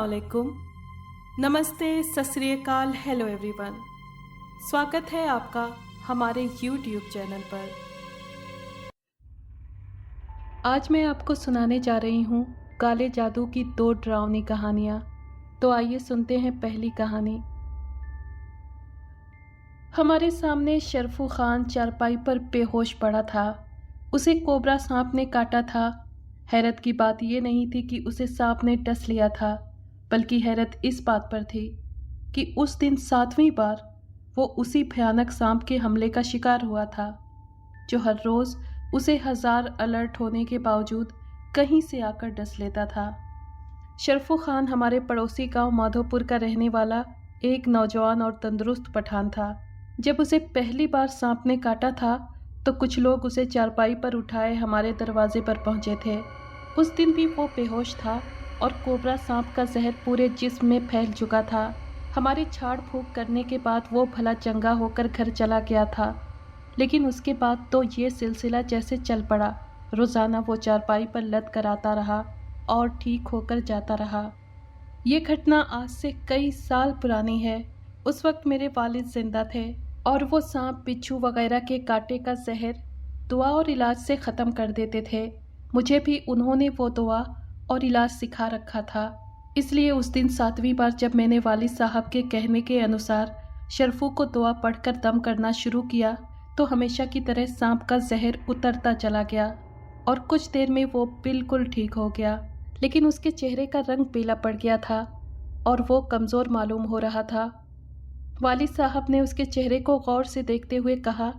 अस्सलामुअलैकुम, नमस्ते, सत श्री अकाल, हेलो एवरीवन। स्वागत है आपका हमारे YouTube चैनल पर। आज मैं आपको सुनाने जा रही हूँ काले जादू की 2 डरावनी कहानियाँ। तो आइए सुनते हैं पहली कहानी। हमारे सामने शरफू खान चारपाई पर बेहोश पड़ा था। उसे कोबरा सांप ने काटा था। हैरत की बात यह नहीं थी कि उसे सांप ने डस लिया था, बल्कि हैरत इस बात पर थी कि उस दिन 7वीं बार वो उसी भयानक सांप के हमले का शिकार हुआ था, जो हर रोज उसे 1000 अलर्ट होने के बावजूद कहीं से आकर डस लेता था। शरफू खान हमारे पड़ोसी गांव माधोपुर का रहने वाला एक नौजवान और तंदुरुस्त पठान था। जब उसे पहली बार सांप ने काटा था तो कुछ लोग उसे चारपाई पर उठाए हमारे दरवाजे पर पहुंचे थे। उस दिन भी वो बेहोश था और कोबरा सांप का जहर पूरे जिस्म में फैल चुका था। हमारी झाड़ फूंक करने के बाद वो भला चंगा होकर घर चला गया था, लेकिन उसके बाद तो ये सिलसिला जैसे चल पड़ा। रोज़ाना वो चारपाई पर लद कर आता रहा और ठीक होकर जाता रहा। ये घटना आज से कई साल पुरानी है। उस वक्त मेरे वालिद जिंदा थे और वो सांप, बिच्छू वगैरह के कांटे का जहर दुआ और इलाज से ख़त्म कर देते थे। मुझे भी उन्होंने वो दुआ और इलाज सिखा रखा था। इसलिए उस दिन 7वीं बार जब मैंने वालिद साहब के कहने के अनुसार शरफू को दुआ पढ़कर दम करना शुरू किया तो हमेशा की तरह सांप का जहर उतरता चला गया और कुछ देर में वो बिल्कुल ठीक हो गया। लेकिन उसके चेहरे का रंग पीला पड़ गया था और वो कमज़ोर मालूम हो रहा था। वालिद साहब ने उसके चेहरे को गौर से देखते हुए कहा,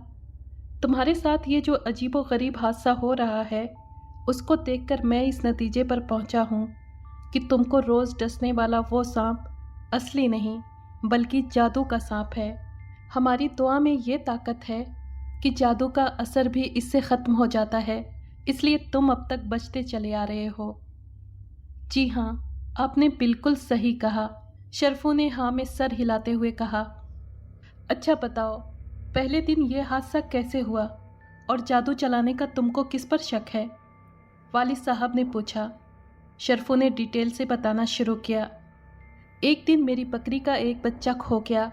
तुम्हारे साथ ये जो अजीबोगरीब हादसा हो रहा है, उसको देखकर मैं इस नतीजे पर पहुंचा हूँ कि तुमको रोज़ डसने वाला वो सांप असली नहीं बल्कि जादू का सांप है। हमारी दुआ में ये ताकत है कि जादू का असर भी इससे ख़त्म हो जाता है, इसलिए तुम अब तक बचते चले आ रहे हो। जी हाँ, आपने बिल्कुल सही कहा, शरफू ने हाँ में सर हिलाते हुए कहा। अच्छा बताओ, पहले दिन ये हादसा कैसे हुआ और जादू चलाने का तुमको किस पर शक है? वालिद साहब ने पूछा। शरफू ने डिटेल से बताना शुरू किया। एक दिन मेरी बकरी का एक बच्चा खो गया।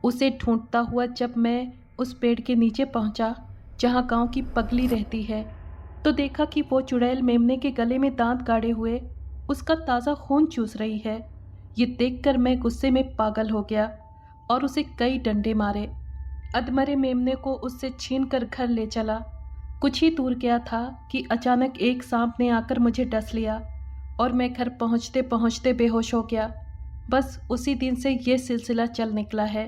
उसे ढूंढता हुआ जब मैं उस पेड़ के नीचे पहुंचा जहां गांव की पगली रहती है, तो देखा कि वो चुड़ैल मेमने के गले में दांत गाड़े हुए उसका ताज़ा खून चूस रही है। ये देखकर मैं गुस्से में पागल हो गया और उसे कई डंडे मारे। अधमरे मेमने को उससे छीन कर घर ले चला। कुछ ही दूर गया था कि अचानक एक सांप ने आकर मुझे डस लिया और मैं घर पहुंचते पहुंचते बेहोश हो गया। बस उसी दिन से ये सिलसिला चल निकला है।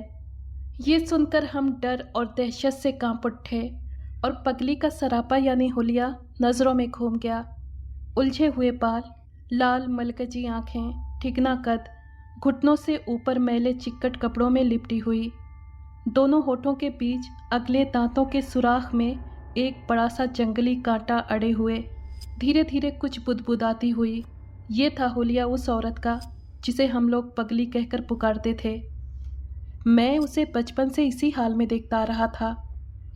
ये सुनकर हम डर और दहशत से कांप उठे और पगली का सरापा यानी हुलिया नज़रों में घूम गया। उलझे हुए बाल, लाल मलकजी आँखें, ठिगना कद, घुटनों से ऊपर मैले चिक्कट कपड़ों में लिपटी हुई, दोनों होठों के बीच अगले दांतों के सुराख में एक बड़ा सा जंगली कांटा अड़े हुए, धीरे धीरे कुछ बुदबुदाती हुई। ये था हुलिया उस औरत का जिसे हम लोग पगली कहकर पुकारते थे। मैं उसे बचपन से इसी हाल में देखता आ रहा था।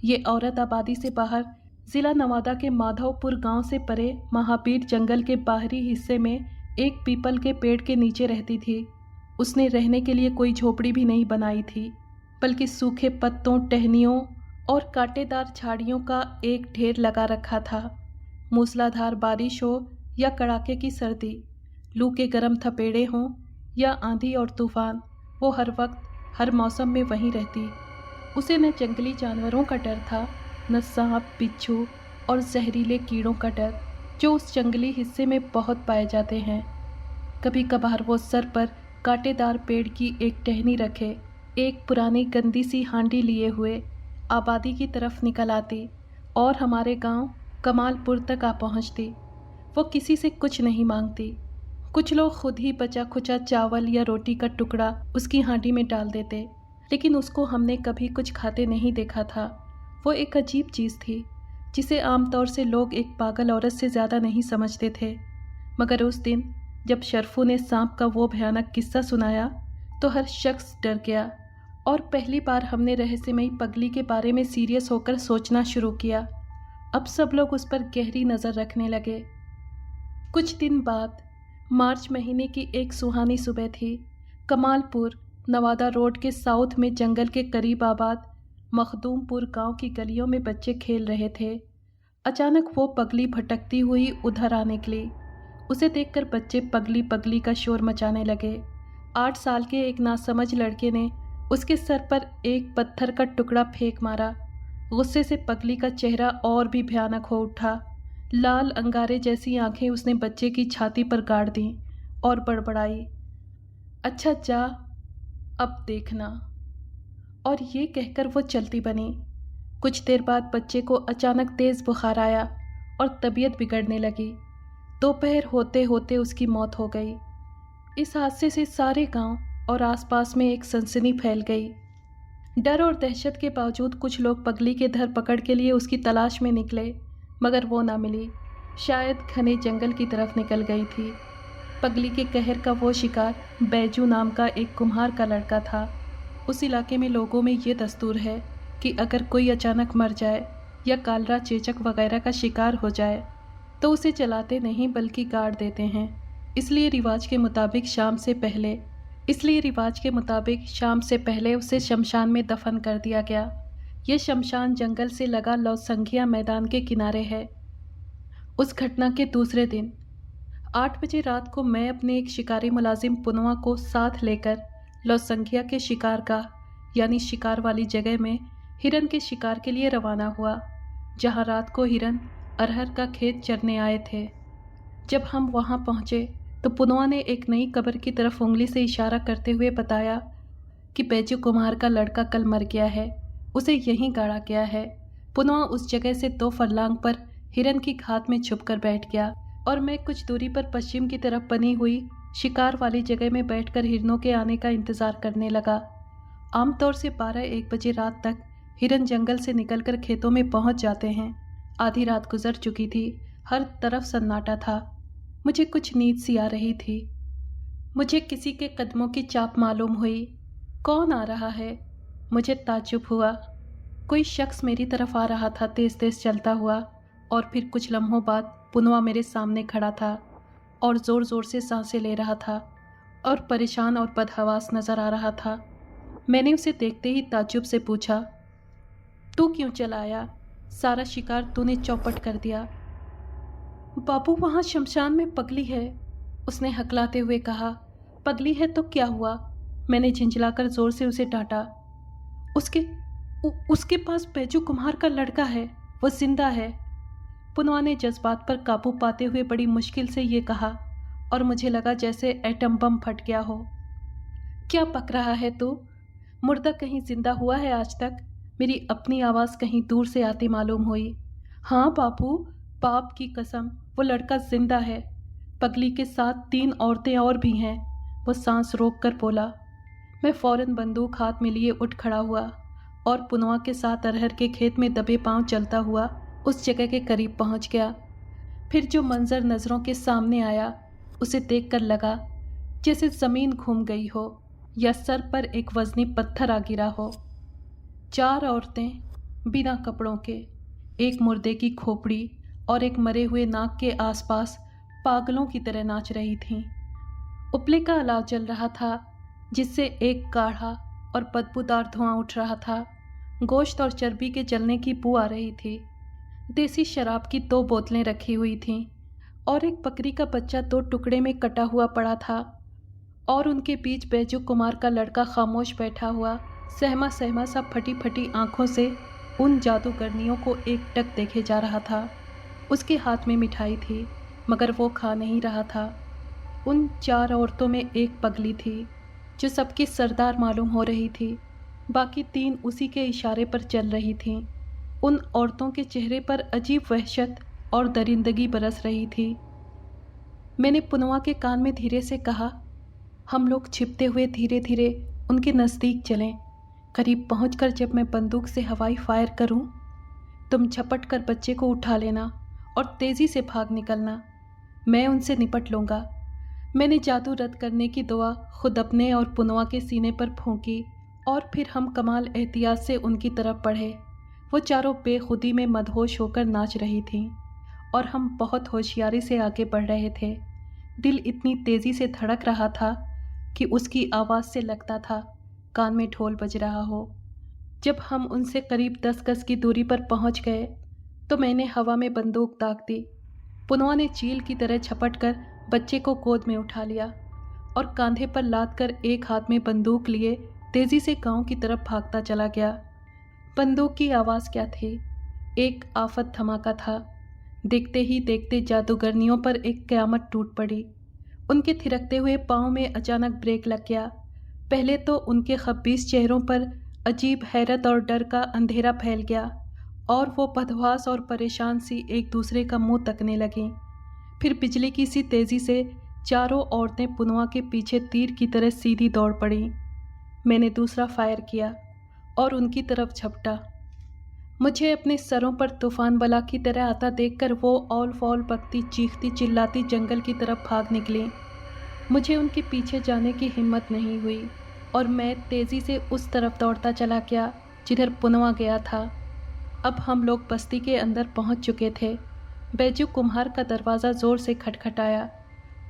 ये औरत आबादी से बाहर ज़िला नवादा के माधवपुर गांव से परे महाबीर जंगल के बाहरी हिस्से में एक पीपल के पेड़ के नीचे रहती थी। उसने रहने के लिए कोई झोपड़ी भी नहीं बनाई थी, बल्कि सूखे पत्तों, टहनियों और कांटेदार झाड़ियों का एक ढेर लगा रखा था। मूसलाधार बारिश हो या कड़ाके की सर्दी, लू के गर्म थपेड़े हों या आंधी और तूफान, वो हर वक्त हर मौसम में वहीं रहती। उसे न जंगली जानवरों का डर था, न सांप, बिच्छू और जहरीले कीड़ों का डर, जो उस जंगली हिस्से में बहुत पाए जाते हैं। कभी कभार वो सर पर कांटेदार पेड़ की एक टहनी रखे एक पुरानी गंदी सी हांडी लिए हुए आबादी की तरफ निकल आती और हमारे गांव कमालपुर तक आ पहुंचती। वो किसी से कुछ नहीं मांगती। कुछ लोग खुद ही बचा खुचा चावल या रोटी का टुकड़ा उसकी हांडी में डाल देते, लेकिन उसको हमने कभी कुछ खाते नहीं देखा था। वो एक अजीब चीज़ थी जिसे आमतौर से लोग एक पागल औरत से ज़्यादा नहीं समझते थे। मगर उस दिन जब शरफू ने सांप का वो भयानक किस्सा सुनाया तो हर शख्स डर गया और पहली बार हमने रहस्यमयी पगली के बारे में सीरियस होकर सोचना शुरू किया। अब सब लोग उस पर गहरी नज़र रखने लगे। कुछ दिन बाद मार्च महीने की एक सुहानी सुबह थी। कमालपुर, नवादा रोड के साउथ में जंगल के करीब आबाद मखदूमपुर गांव की गलियों में बच्चे खेल रहे थे। अचानक वो पगली भटकती हुई उधर आ निकली। उसे देखकर बच्चे पगली पगली का शोर मचाने लगे। 8 साल के एक नासमझ लड़के ने उसके सर पर एक पत्थर का टुकड़ा फेंक मारा। गुस्से से पगली का चेहरा और भी भयानक हो उठा। लाल अंगारे जैसी आंखें उसने बच्चे की छाती पर गाड़ दी और बड़बड़ाई, अच्छा जा, अब देखना। और ये कहकर वो चलती बनी। कुछ देर बाद बच्चे को अचानक तेज बुखार आया और तबीयत बिगड़ने लगी। दोपहर होते होते उसकी मौत हो गई। इस हादसे से सारे गांव और आसपास में एक सनसनी फैल गई। डर और दहशत के बावजूद कुछ लोग पगली के धर पकड़ के लिए उसकी तलाश में निकले, मगर वो ना मिली। शायद घने जंगल की तरफ निकल गई थी। पगली के कहर का वो शिकार बैजू नाम का एक कुम्हार का लड़का था। उस इलाके में लोगों में ये दस्तूर है कि अगर कोई अचानक मर जाए या कालरा चेचक वगैरह का शिकार हो जाए तो उसे जलाते नहीं बल्कि गाड़ देते हैं। इसलिए रिवाज के मुताबिक शाम से पहले उसे शमशान में दफन कर दिया गया। यह शमशान जंगल से लगा लौसंगिया मैदान के किनारे है। उस घटना के दूसरे दिन 8 बजे रात को मैं अपने एक शिकारी मुलाजिम पुनवा को साथ लेकर लौसंगिया के शिकारगाह यानी शिकार वाली जगह में हिरन के शिकार के लिए रवाना हुआ, जहां रात को हिरन अरहर का खेत चरने आए थे। जब हम वहां पहुंचे तो पुनवा ने एक नई कब्र की तरफ उंगली से इशारा करते हुए बताया कि बैजू कुम्हार का लड़का कल मर गया है, उसे यहीं गाड़ा गया है। पुनवा उस जगह से 2 फरलांग पर हिरन की घात में छुपकर बैठ गया और मैं कुछ दूरी पर पश्चिम की तरफ बनी हुई शिकार वाली जगह में बैठकर हिरनों के आने का इंतजार करने लगा। आमतौर से 12-1 बजे रात तक हिरन जंगल से निकलकर खेतों में पहुंच जाते हैं। आधी रात गुजर चुकी थी, हर तरफ सन्नाटा था। मुझे कुछ नींद सी आ रही थी। मुझे किसी के कदमों की चाप मालूम हुई। कौन आ रहा है? मुझे ताज्जुब हुआ। कोई शख्स मेरी तरफ आ रहा था, तेज तेज चलता हुआ। और फिर कुछ लम्हों बाद पुनवा मेरे सामने खड़ा था और ज़ोर ज़ोर से सांसें ले रहा था और परेशान और बदहवास नज़र आ रहा था। मैंने उसे देखते ही ताज्जुब से पूछा, तू क्यों चला आया? सारा शिकार तूने चौपट कर दिया। बाबू, वहाँ शमशान में पगली है, उसने हकलाते हुए कहा। पगली है तो क्या हुआ? मैंने झिंझलाकर ज़ोर से उसे डांटा। उसके पास बैजू कुम्हार का लड़का है, वो जिंदा है। पुनवा ने जज्बात पर काबू पाते हुए बड़ी मुश्किल से ये कहा और मुझे लगा जैसे एटम बम फट गया हो। क्या पक रहा है तू? मुर्दा कहीं जिंदा हुआ है आज तक? मेरी अपनी आवाज़ कहीं दूर से आती मालूम हुई। हाँ बापू, बाप की कसम, वो लड़का जिंदा है। पगली के साथ 3 औरतें और भी हैं, वो सांस रोक कर बोला। मैं फौरन बंदूक हाथ में लिए उठ खड़ा हुआ और पुनवा के साथ अरहर के खेत में दबे पांव चलता हुआ उस जगह के करीब पहुंच गया। फिर जो मंजर नज़रों के सामने आया उसे देखकर लगा जैसे ज़मीन घूम गई हो या सर पर एक वजनी पत्थर आ गिरा हो। 4 औरतें बिना कपड़ों के, एक मुर्दे की खोपड़ी और एक मरे हुए नाग के आसपास पागलों की तरह नाच रही थीं। उपले का अलाव जल रहा था जिससे एक गाढ़ा और बदबूदार धुआं उठ रहा था। गोश्त और चर्बी के जलने की बू आ रही थी। देसी शराब की 2 बोतलें रखी हुई थीं और एक बकरी का बच्चा 2 टुकड़े में कटा हुआ पड़ा था और उनके बीच बैजू कुमार का लड़का खामोश बैठा हुआ सहमा सहमा सा फटी फटी आंखों से उन जादूगरनियों को एकटक देखे जा रहा था। उसके हाथ में मिठाई थी मगर वो खा नहीं रहा था। उन 4 औरतों में एक पगली थी जो सबकी सरदार मालूम हो रही थी। बाकी 3 उसी के इशारे पर चल रही थीं। उन औरतों के चेहरे पर अजीब वहशत और दरिंदगी बरस रही थी। मैंने पुनवा के कान में धीरे से कहा, हम लोग छिपते हुए धीरे धीरे उनके नज़दीक चलें। करीब पहुंचकर जब मैं बंदूक से हवाई फायर करूं, तुम झपट कर बच्चे को उठा लेना और तेज़ी से भाग निकलना। मैं उनसे निपट लूँगा। मैंने जादू रद्द करने की दुआ खुद अपने और पुनवा के सीने पर फूंकी और फिर हम कमाल एहतियात से उनकी तरफ बढ़े। वो चारों बेखुदी में मदहोश होकर नाच रही थीं और हम बहुत होशियारी से आगे बढ़ रहे थे। दिल इतनी तेज़ी से धड़क रहा था कि उसकी आवाज़ से लगता था कान में ढोल बज रहा हो। जब हम उनसे करीब 10 गज की दूरी पर पहुंच गए तो मैंने हवा में बंदूक दाग दी। पुनवा ने चील की तरह झपट कर बच्चे को गोद में उठा लिया और कांधे पर लाद कर एक हाथ में बंदूक लिए तेजी से गांव की तरफ भागता चला गया। बंदूक की आवाज़ क्या थी, एक आफत धमाका था। देखते ही देखते जादूगरनियों पर एक क़यामत टूट पड़ी। उनके थिरकते हुए पाँव में अचानक ब्रेक लग गया। पहले तो उनके खब्बीस चेहरों पर अजीब हैरत और डर का अंधेरा फैल गया और वो बदहवास और परेशान सी एक दूसरे का मुंह तकने लगीं। फिर बिजली की सी तेज़ी से चारों औरतें पुनवा के पीछे तीर की तरह सीधी दौड़ पड़ीं। मैंने दूसरा फायर किया और उनकी तरफ झपटा। मुझे अपने सरों पर तूफान बला की तरह आता देखकर वो औल फौल बकती चीखती चिल्लाती जंगल की तरफ भाग निकली। मुझे उनके पीछे जाने की हिम्मत नहीं हुई और मैं तेज़ी से उस तरफ दौड़ता चला गया जिधर पुनवा गया था। अब हम लोग बस्ती के अंदर पहुंच चुके थे। बैजू कुम्हार का दरवाज़ा ज़ोर से खटखटाया।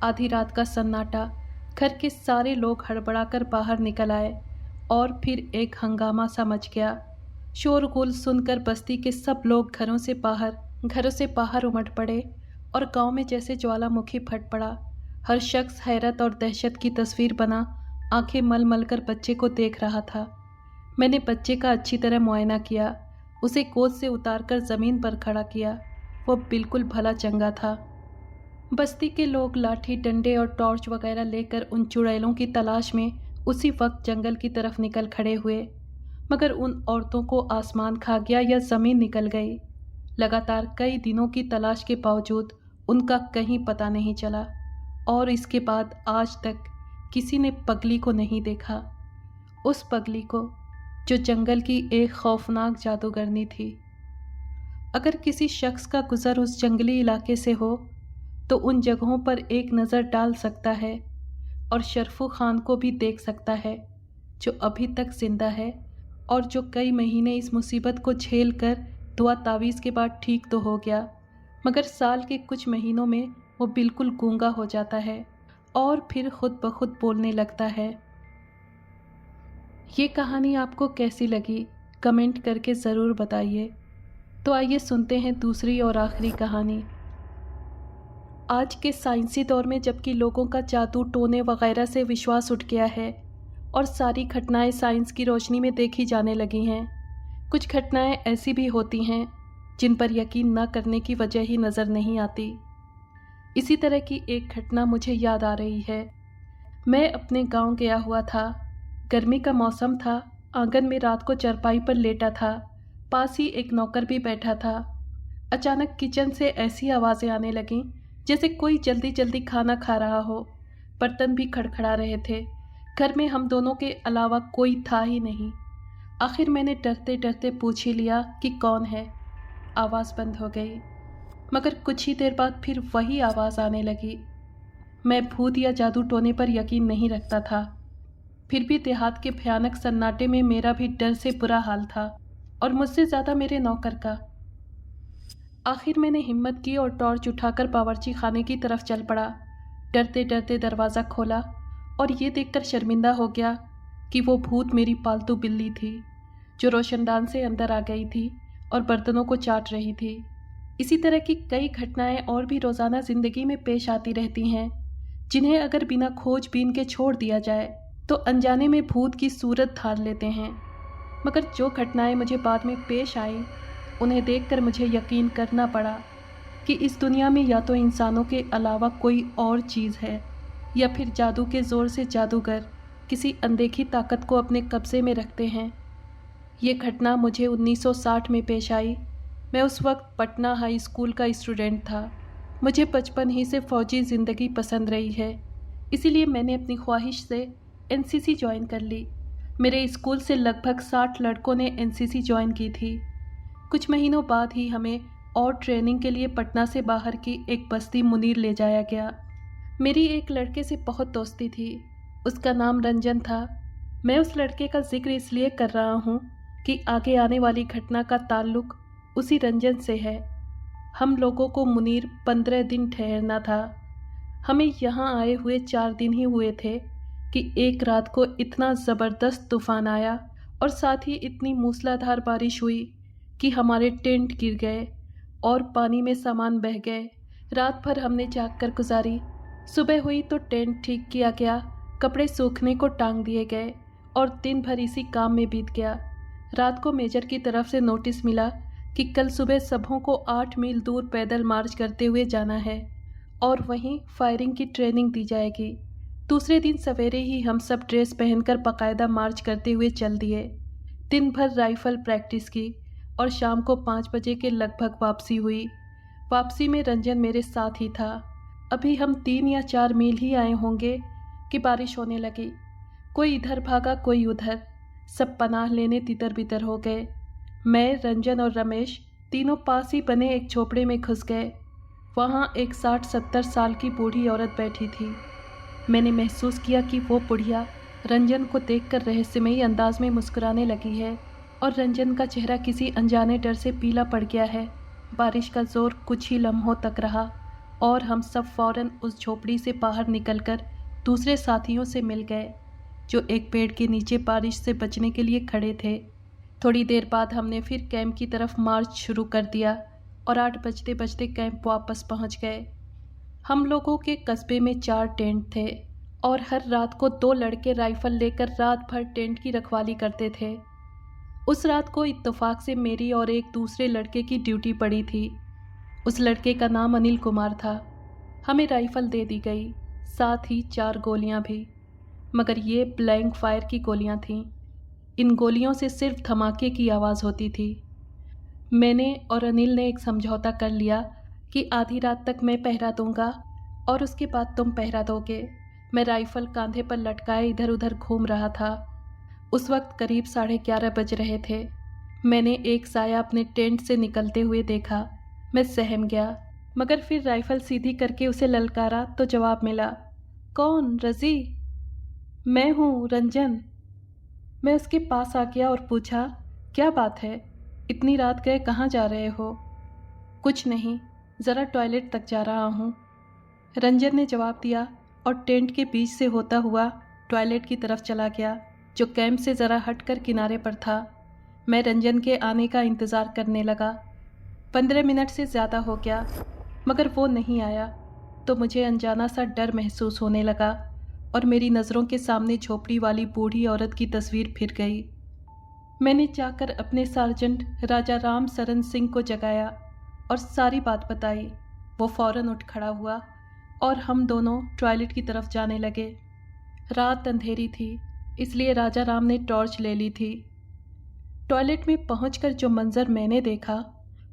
आधी रात का सन्नाटा, घर के सारे लोग हड़बड़ाकर बाहर निकल आए और फिर एक हंगामा सा मच गया। शोरगुल सुनकर बस्ती के सब लोग घरों से बाहर उमड़ पड़े और गांव में जैसे ज्वालामुखी फट पड़ा। हर शख्स हैरत और दहशत की तस्वीर बना आंखें मल मल कर बच्चे को देख रहा था। मैंने बच्चे का अच्छी तरह मुआयना किया, उसे गोद से उतारकर ज़मीन पर खड़ा किया। वो बिल्कुल भला चंगा था। बस्ती के लोग लाठी डंडे और टॉर्च वगैरह लेकर उन चुड़ैलों की तलाश में उसी वक्त जंगल की तरफ निकल खड़े हुए, मगर उन औरतों को आसमान खा गया या ज़मीन निकल गई। लगातार कई दिनों की तलाश के बावजूद उनका कहीं पता नहीं चला और इसके बाद आज तक किसी ने पगली को नहीं देखा। उस पगली को जो जंगल की एक खौफनाक जादूगरनी थी। अगर किसी शख्स का गुज़र उस जंगली इलाके से हो तो उन जगहों पर एक नज़र डाल सकता है और शरफू खान को भी देख सकता है, जो अभी तक जिंदा है और जो कई महीने इस मुसीबत को झेल कर दुआ तावीज़ के बाद ठीक तो हो गया, मगर साल के कुछ महीनों में वो बिल्कुल गूंगा हो जाता है और फिर खुद ब खुद बोलने लगता है। ये कहानी आपको कैसी लगी कमेंट करके ज़रूर बताइए। तो आइए सुनते हैं दूसरी और आखिरी कहानी। आज के साइंसी दौर में जबकि लोगों का जादू टोने वगैरह से विश्वास उठ गया है और सारी घटनाएं साइंस की रोशनी में देखी जाने लगी हैं, कुछ घटनाएं ऐसी भी होती हैं जिन पर यकीन न करने की वजह ही नज़र नहीं आती। इसी तरह की एक घटना मुझे याद आ रही है। मैं अपने गांव गया हुआ था। गर्मी का मौसम था। आंगन में रात को चारपाई पर लेटा था। पास ही एक नौकर भी बैठा था। अचानक किचन से ऐसी आवाज़ें आने लगीं जैसे कोई जल्दी जल्दी खाना खा रहा हो। बर्तन भी खड़खड़ा रहे थे। घर में हम दोनों के अलावा कोई था ही नहीं। आखिर मैंने डरते डरते पूछ ही लिया कि कौन है। आवाज़ बंद हो गई, मगर कुछ ही देर बाद फिर वही आवाज़ आने लगी। मैं भूत या जादू टोने पर यकीन नहीं रखता था, फिर भी देहात के भयानक सन्नाटे में मेरा भी डर से बुरा हाल था और मुझसे ज़्यादा मेरे नौकर का। आखिर मैंने हिम्मत की और टॉर्च उठाकर बावर्ची खाने की तरफ चल पड़ा। डरते डरते दरवाज़ा खोला और ये देखकर शर्मिंदा हो गया कि वो भूत मेरी पालतू बिल्ली थी, जो रोशनदान से अंदर आ गई थी और बर्तनों को चाट रही थी। इसी तरह की कई घटनाएं और भी रोज़ाना ज़िंदगी में पेश आती रहती हैं, जिन्हें अगर बिना खोजबीन के छोड़ दिया जाए तो अनजाने में भूत की सूरत धार लेते हैं। मगर जो घटनाएं मुझे बाद में पेश आईं, उन्हें देखकर मुझे यकीन करना पड़ा कि इस दुनिया में या तो इंसानों के अलावा कोई और चीज़ है या फिर जादू के ज़ोर से जादूगर किसी अनदेखी ताकत को अपने कब्ज़े में रखते हैं। ये घटना मुझे 1960 में पेश आई। मैं उस वक्त पटना हाई स्कूल का स्टूडेंट था। मुझे बचपन ही से फ़ौजी ज़िंदगी पसंद रही है, इसीलिए मैंने अपनी ख्वाहिश से एनसीसी ज्वाइन कर ली। मेरे स्कूल से लगभग 60 लड़कों ने एनसीसी ज्वाइन की थी। कुछ महीनों बाद ही हमें और ट्रेनिंग के लिए पटना से बाहर की एक बस्ती मुनीर ले जाया गया। मेरी एक लड़के से बहुत दोस्ती थी, उसका नाम रंजन था। मैं उस लड़के का जिक्र इसलिए कर रहा हूँ कि आगे आने वाली घटना का ताल्लुक उसी रंजन से है। हम लोगों को मुनीर 15 दिन ठहरना था। हमें यहाँ आए हुए 4 दिन ही हुए थे कि एक रात को इतना ज़बरदस्त तूफान आया और साथ ही इतनी मूसलाधार बारिश हुई कि हमारे टेंट गिर गए और पानी में सामान बह गए। रात भर हमने जाग कर गुजारी। सुबह हुई तो टेंट ठीक किया गया, कपड़े सूखने को टांग दिए गए और दिन भर इसी काम में बीत गया। रात को मेजर की तरफ से नोटिस मिला कि कल सुबह सबों को 8 मील दूर पैदल मार्च करते हुए जाना है और वहीं फायरिंग की ट्रेनिंग दी जाएगी। दूसरे दिन सवेरे ही हम सब ड्रेस पहनकर बाकायदा मार्च करते हुए चल दिए। दिन भर राइफल प्रैक्टिस की और शाम को 5 बजे के लगभग वापसी हुई। वापसी में रंजन मेरे साथ ही था। अभी हम 3 या 4 मील ही आए होंगे कि बारिश होने लगी। कोई इधर भागा, कोई उधर, सब पनाह लेने तितर बितर हो गए। मैं, रंजन और रमेश तीनों पास ही बने एक झोपड़े में घुस गए। वहाँ एक 60-70 साल की बूढ़ी औरत बैठी थी। मैंने महसूस किया कि वो बुढ़िया रंजन को देखकर रहस्यमयी अंदाज में मुस्कुराने लगी है और रंजन का चेहरा किसी अनजाने डर से पीला पड़ गया है। बारिश का जोर कुछ ही लम्हों तक रहा और हम सब फौरन उस झोपड़ी से बाहर निकलकर दूसरे साथियों से मिल गए जो एक पेड़ के नीचे बारिश से बचने के लिए खड़े थे। थोड़ी देर बाद हमने फिर कैंप की तरफ मार्च शुरू कर दिया और 8 बजते बजते कैंप वापस पहुंच गए। हम लोगों के कस्बे में 4 टेंट थे और हर रात को 2 लड़के राइफल लेकर रात भर टेंट की रखवाली करते थे। उस रात को इत्तेफाक से मेरी और एक दूसरे लड़के की ड्यूटी पड़ी थी। उस लड़के का नाम अनिल कुमार था। हमें राइफल दे दी गई, साथ ही 4 गोलियां भी, मगर ये ब्लैंक फायर की गोलियां थीं। इन गोलियों से सिर्फ धमाके की आवाज़ होती थी। मैंने और अनिल ने एक समझौता कर लिया कि आधी रात तक मैं पहरा दूंगा और उसके बाद तुम पहरा दोगे। मैं राइफल कांधे पर लटकाए इधर उधर घूम रहा था। उस वक्त करीब 11:30 बज रहे थे। मैंने एक साया अपने टेंट से निकलते हुए देखा। मैं सहम गया, मगर फिर राइफल सीधी करके उसे ललकारा तो जवाब मिला, कौन रज़ी? मैं हूँ, रंजन। मैं उसके पास आ गया और पूछा, क्या बात है, इतनी रात गए कहाँ जा रहे हो? कुछ नहीं, ज़रा टॉयलेट तक जा रहा हूँ, रंजन ने जवाब दिया और टेंट के बीच से होता हुआ टॉयलेट की तरफ चला गया, जो कैंप से ज़रा हटकर किनारे पर था। मैं रंजन के आने का इंतज़ार करने लगा। 15 मिनट से ज़्यादा हो गया, मगर वो नहीं आया तो मुझे अनजाना सा डर महसूस होने लगा और मेरी नज़रों के सामने झोपड़ी वाली बूढ़ी औरत की तस्वीर फिर गई। मैंने जाकर अपने सार्जेंट राजा राम सरन सिंह को जगाया और सारी बात बताई। वो फ़ौरन उठ खड़ा हुआ और हम दोनों टॉयलेट की तरफ जाने लगे। रात अंधेरी थी, इसलिए राजा राम ने टॉर्च ले ली थी। टॉयलेट में पहुंचकर जो मंजर मैंने देखा,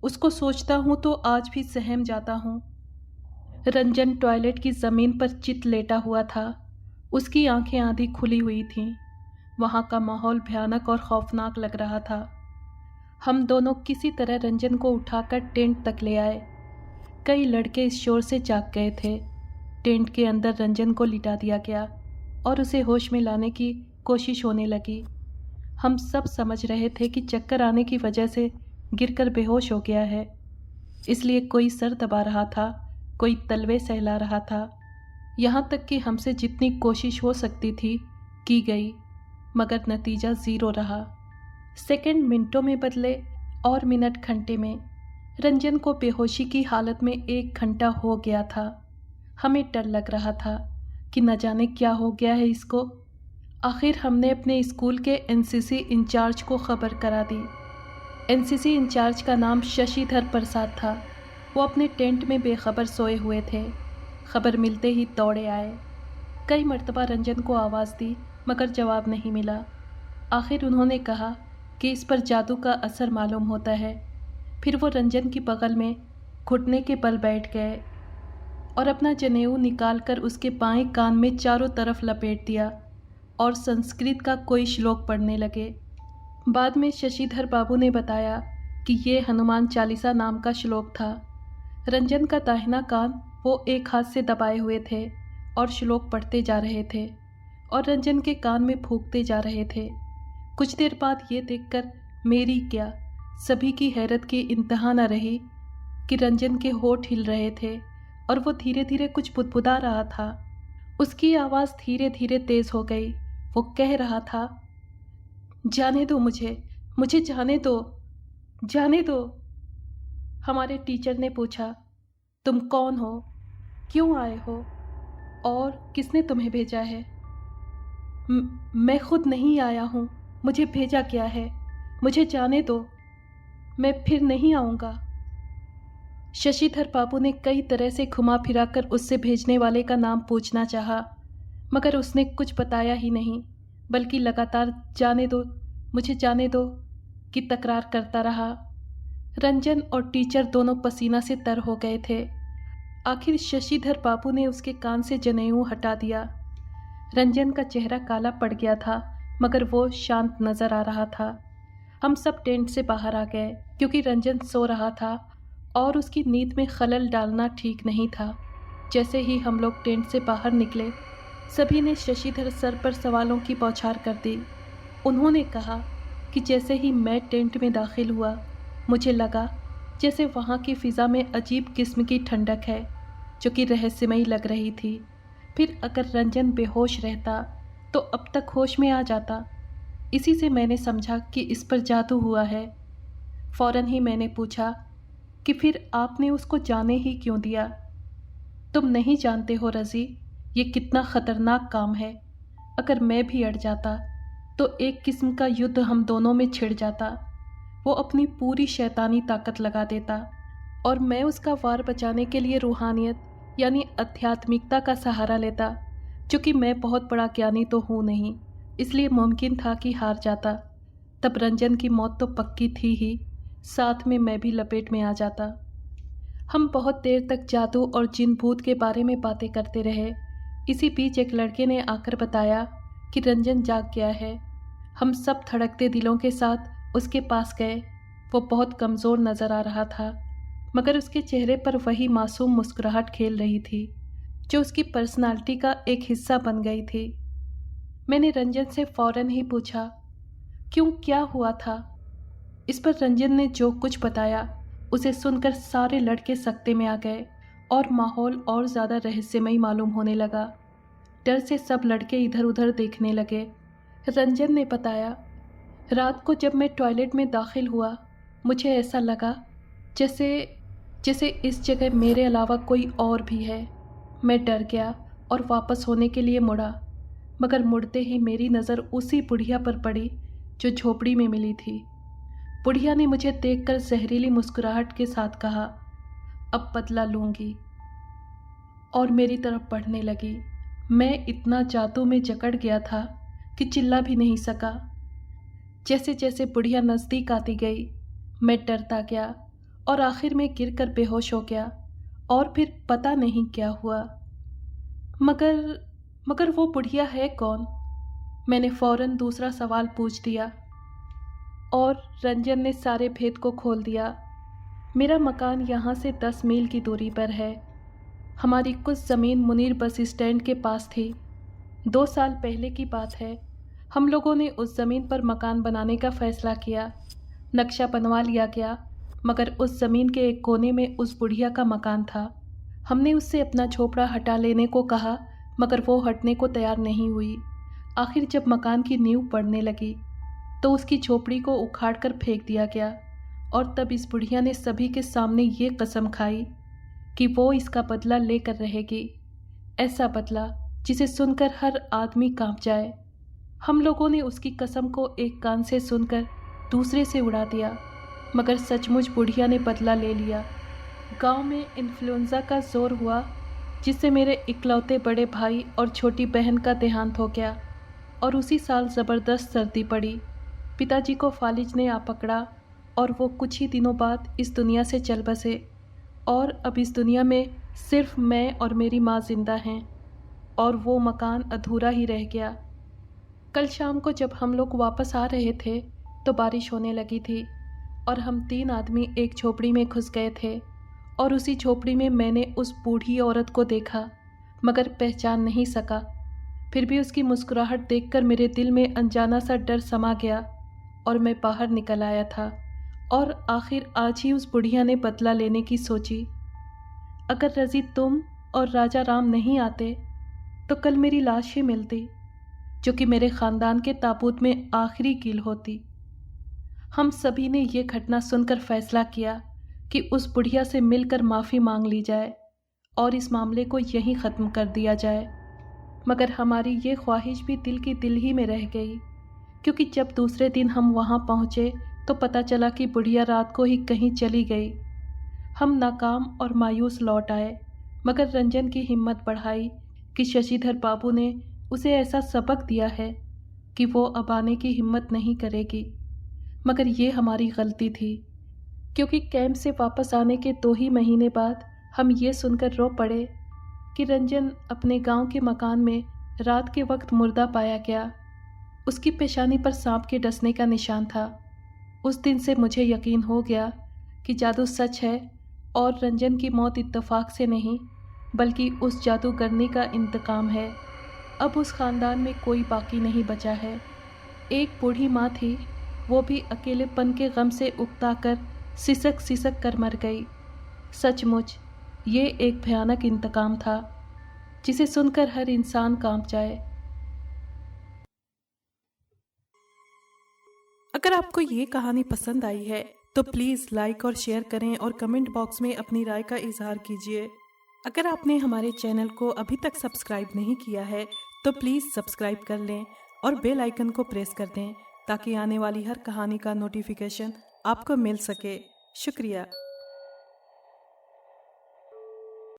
उसको सोचता हूँ तो आज भी सहम जाता हूँ। रंजन टॉयलेट की ज़मीन पर चित लेटा हुआ था। उसकी आंखें आधी खुली हुई थीं। वहाँ का माहौल भयानक और खौफनाक लग रहा था। हम दोनों किसी तरह रंजन को उठाकर टेंट तक ले आए। कई लड़के इस शोर से जाग गए थे। टेंट के अंदर रंजन को लिटा दिया गया और उसे होश में लाने की कोशिश होने लगी। हम सब समझ रहे थे कि चक्कर आने की वजह से गिरकर बेहोश हो गया है, इसलिए कोई सर दबा रहा था, कोई तलवे सहला रहा था। यहाँ तक कि हमसे जितनी कोशिश हो सकती थी की गई, मगर नतीजा 0 रहा। सेकंड मिनटों में बदले और मिनट घंटे में। रंजन को बेहोशी की हालत में 1 घंटा हो गया था। हमें डर लग रहा था कि न जाने क्या हो गया है इसको। आखिर हमने अपने स्कूल के एनसीसी इंचार्ज को खबर करा दी। एनसीसी इंचार्ज का नाम शशिधर प्रसाद था। वो अपने टेंट में बेखबर सोए हुए थे। खबर मिलते ही दौड़े आए। कई मर्तबा रंजन को आवाज़ दी, मगर जवाब नहीं मिला। आखिर उन्होंने कहा कि इस पर जादू का असर मालूम होता है। फिर वो रंजन की बगल में घुटने के बल बैठ गए और अपना जनेऊ निकालकर उसके बाएं कान में चारों तरफ लपेट दिया और संस्कृत का कोई श्लोक पढ़ने लगे। बाद में शशिधर बाबू ने बताया कि ये हनुमान चालीसा नाम का श्लोक था। रंजन का दाहिना कान वो एक हाथ से दबाए हुए थे और श्लोक पढ़ते जा रहे थे और रंजन के कान में फूंकते जा रहे थे। कुछ देर बाद ये देखकर मेरी क्या सभी की हैरत की इंतहा न रही कि रंजन के होठ हिल रहे थे और वो धीरे धीरे कुछ बुदबुदा रहा था। उसकी आवाज़ धीरे धीरे तेज़ हो गई। वो कह रहा था, जाने दो मुझे, मुझे जाने दो, जाने दो। हमारे टीचर ने पूछा, तुम कौन हो, क्यों आए हो और किसने तुम्हें भेजा है? मैं खुद नहीं आया हूँ, मुझे भेजा गया है, मुझे जाने दो, मैं फिर नहीं आऊँगा। शशिधर बाबू ने कई तरह से घुमा फिरा कर उससे भेजने वाले का नाम पूछना चाहा, मगर उसने कुछ बताया ही नहीं, बल्कि लगातार जाने दो, मुझे जाने दो की तकरार करता रहा। रंजन और टीचर दोनों पसीना से तर हो गए थे। आखिर शशिधर बाबू ने उसके कान से जनेऊ हटा दिया। रंजन का चेहरा काला पड़ गया था, मगर वो शांत नजर आ रहा था। हम सब टेंट से बाहर आ गए, क्योंकि रंजन सो रहा था और उसकी नींद में खलल डालना ठीक नहीं था। जैसे ही हम लोग टेंट से बाहर निकले, सभी ने शशिधर सर पर सवालों की बौछार कर दी। उन्होंने कहा कि जैसे ही मैं टेंट में दाखिल हुआ, मुझे लगा जैसे वहाँ की फ़िज़ा में अजीब किस्म की ठंडक है, जो कि रहस्यमयी लग रही थी। फिर अगर रंजन बेहोश रहता तो अब तक होश में आ जाता। इसी से मैंने समझा कि इस पर जादू हुआ है। फ़ौरन ही मैंने पूछा कि फिर आपने उसको जाने ही क्यों दिया? तुम नहीं जानते हो रज़ी, ये कितना ख़तरनाक काम है। अगर मैं भी अड़ जाता तो एक किस्म का युद्ध हम दोनों में छिड़ जाता। वो अपनी पूरी शैतानी ताकत लगा देता और मैं उसका वार बचाने के लिए रूहानियत यानी आध्यात्मिकता का सहारा लेता, क्योंकि मैं बहुत बड़ा ज्ञानी तो हूँ नहीं, इसलिए मुमकिन था कि हार जाता। तब रंजन की मौत तो पक्की थी ही, साथ में मैं भी लपेट में आ जाता। हम बहुत देर तक जादू और जिन भूत के बारे में बातें करते रहे। इसी बीच एक लड़के ने आकर बताया कि रंजन जाग गया है। हम सब धड़कते दिलों के साथ उसके पास गए। वो बहुत कमज़ोर नज़र आ रहा था, मगर उसके चेहरे पर वही मासूम मुस्कुराहट खेल रही थी, जो उसकी पर्सनालिटी का एक हिस्सा बन गई थी। मैंने रंजन से फ़ौरन ही पूछा, क्यों, क्या हुआ था? इस पर रंजन ने जो कुछ बताया, उसे सुनकर सारे लड़के सकते में आ गए और माहौल और ज़्यादा रहस्यमयी मालूम होने लगा। डर से सब लड़के इधर उधर देखने लगे। रंजन ने बताया, रात को जब मैं टॉयलेट में दाखिल हुआ, मुझे ऐसा लगा जैसे जैसे इस जगह मेरे अलावा कोई और भी है। मैं डर गया और वापस होने के लिए मुड़ा, मगर मुड़ते ही मेरी नज़र उसी बुढ़िया पर पड़ी जो झोपड़ी में मिली थी। बुढ़िया ने मुझे देखकर जहरीली मुस्कुराहट के साथ कहा, अब बदला लूँगी, और मेरी तरफ बढ़ने लगी। मैं इतना जादू में जकड़ गया था कि चिल्ला भी नहीं सका। जैसे जैसे बुढ़िया नज़दीक आती गई, मैं डरता गया और आखिर में गिरकर बेहोश हो गया, और फिर पता नहीं क्या हुआ। मगर वो बुढ़िया है कौन? मैंने फ़ौरन दूसरा सवाल पूछ दिया और रंजन ने सारे भेद को खोल दिया। मेरा मकान यहाँ से 10 मील की दूरी पर है। हमारी कुछ ज़मीन मुनीर बस स्टैंड के पास थी। 2 साल पहले की बात है। हम लोगों ने उस ज़मीन पर मकान बनाने का फ़ैसला किया। नक्शा बनवा लिया गया, मगर उस ज़मीन के एक कोने में उस बुढ़िया का मकान था। हमने उससे अपना झोपड़ा हटा लेने को कहा, मगर वो हटने को तैयार नहीं हुई। आखिर जब मकान की नींव पड़ने लगी तो उसकी झोपड़ी को उखाड़ कर फेंक दिया गया, और तब इस बुढ़िया ने सभी के सामने ये कसम खाई कि वो इसका बदला लेकर रहेगी। ऐसा बदला जिसे सुनकर हर आदमी कांप जाए। हम लोगों ने उसकी कसम को एक कान से सुनकर दूसरे से उड़ा दिया, मगर सचमुच बुढ़िया ने बदला ले लिया। गांव में इन्फ्लुएंजा का जोर हुआ, जिससे मेरे इकलौते बड़े भाई और छोटी बहन का देहांत हो गया, और उसी साल ज़बरदस्त सर्दी पड़ी। पिताजी को फालिज ने आ पकड़ा और वो कुछ ही दिनों बाद इस दुनिया से चल बसे, और अब इस दुनिया में सिर्फ मैं और मेरी माँ जिंदा हैं, और वो मकान अधूरा ही रह गया। कल शाम को जब हम लोग वापस आ रहे थे तो बारिश होने लगी थी, और हम 3 आदमी एक झोपड़ी में घुस गए थे, और उसी झोपड़ी में मैंने उस बूढ़ी औरत को देखा, मगर पहचान नहीं सका। फिर भी उसकी मुस्कुराहट देखकर मेरे दिल में अनजाना सा डर समा गया, और मैं बाहर निकल आया था, और आखिर आज ही उस बुढ़िया ने बदला लेने की सोची। अगर रज़ी तुम और राजा राम नहीं आते तो कल मेरी लाश ही मिलती, जो कि मेरे ख़ानदान के ताबूत में आखिरी कील होती। हम सभी ने ये घटना सुनकर फैसला किया कि उस बुढ़िया से मिलकर माफ़ी मांग ली जाए और इस मामले को यहीं ख़त्म कर दिया जाए। मगर हमारी ये ख्वाहिश भी दिल की दिल ही में रह गई, क्योंकि जब दूसरे दिन हम वहाँ पहुँचे तो पता चला कि बुढ़िया रात को ही कहीं चली गई। हम नाकाम और मायूस लौट आए, मगर रंजन की हिम्मत बढ़ाई कि शशिधर बाबू ने उसे ऐसा सबक दिया है कि वो अब आने की हिम्मत नहीं करेगी। मगर ये हमारी गलती थी, क्योंकि कैंप से वापस आने के 2 ही महीने बाद हम ये सुनकर रो पड़े कि रंजन अपने गांव के मकान में रात के वक्त मुर्दा पाया गया। उसकी पेशानी पर सांप के डसने का निशान था। उस दिन से मुझे यकीन हो गया कि जादू सच है और रंजन की मौत इत्तेफाक से नहीं, बल्कि उस जादूगरनी का इंतकाम है। अब उस ख़ानदान में कोई बाकी नहीं बचा है। एक बूढ़ी माँ थी, वो भी अकेलेपन के गम से उकता कर सिसक सिसक कर मर गई। सचमुच ये एक भयानक इंतकाम था, जिसे सुनकर हर इंसान कांप जाए। अगर आपको ये कहानी पसंद आई है तो प्लीज़ लाइक और शेयर करें और कमेंट बॉक्स में अपनी राय का इजहार कीजिए। अगर आपने हमारे चैनल को अभी तक सब्सक्राइब नहीं किया है तो प्लीज़ सब्सक्राइब कर लें और बेल आइकन को प्रेस कर दें ताकि आने वाली हर कहानी का नोटिफिकेशन आपको मिल सके। शुक्रिया।